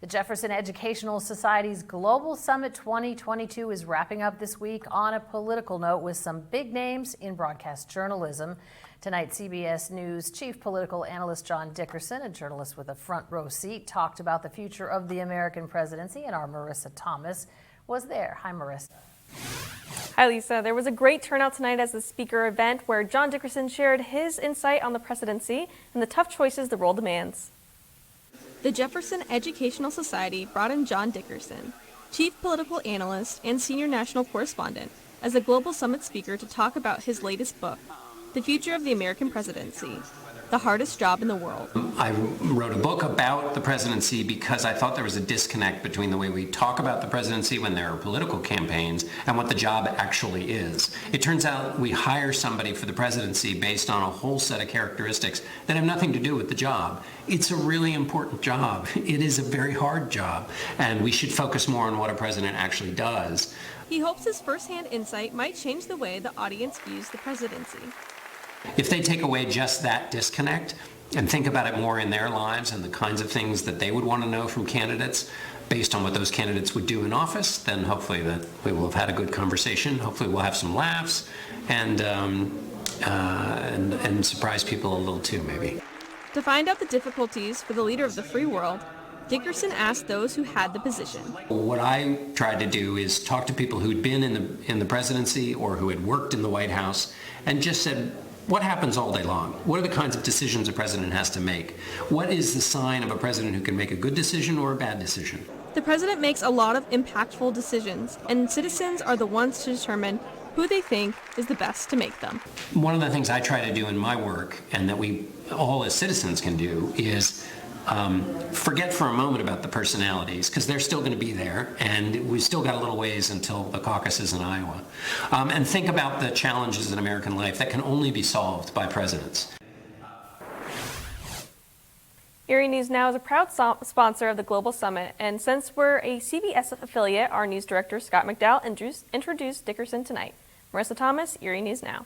The Jefferson Educational Society's Global Summit 2022 is wrapping up this week on a political note with some big names in broadcast journalism. Tonight, CBS News chief political analyst John Dickerson, a journalist with a front row seat, talked about the future of the American presidency, and our Marissa Thomas was there. Hi, Marissa. Hi, Lisa. There was a great turnout tonight as the speaker event where John Dickerson shared his insight on the presidency and the tough choices the role demands. The Jefferson Educational Society brought in John Dickerson, chief political analyst and senior national correspondent, as a Global Summit speaker to talk about his latest book, The Future of the American Presidency, the hardest job in the world. I wrote a book about the presidency because I thought there was a disconnect between the way we talk about the presidency when there are political campaigns and what the job actually is. It turns out we hire somebody for the presidency based on a whole set of characteristics that have nothing to do with the job. It's a really important job. It is a very hard job, and we should focus more on what a president actually does. He hopes his firsthand insight might change the way the audience views the presidency. If they take away just that disconnect and think about it more in their lives and the kinds of things that they would want to know from candidates based on what those candidates would do in office, then hopefully that we will have had a good conversation. Hopefully we'll have some laughs and surprise people a little too, maybe. To find out the difficulties for the leader of the free world, Dickerson asked those who had the position. What I tried to do is talk to people who'd been in the presidency or who had worked in the White House and just said, what happens all day long? What are the kinds of decisions a president has to make? What is the sign of a president who can make a good decision or a bad decision? The president makes a lot of impactful decisions, and citizens are the ones to determine who they think is the best to make them. One of the things I try to do in my work, and that we all as citizens can do, is forget for a moment about the personalities, because they're still going to be there, and we've still got a little ways until the caucuses in Iowa. And think about the challenges in American life that can only be solved by presidents. Erie News Now is a proud sponsor of the Global Summit, and since we're a CBS affiliate, our news director Scott McDowell introduced Dickerson tonight. Marissa Thomas, Erie News Now.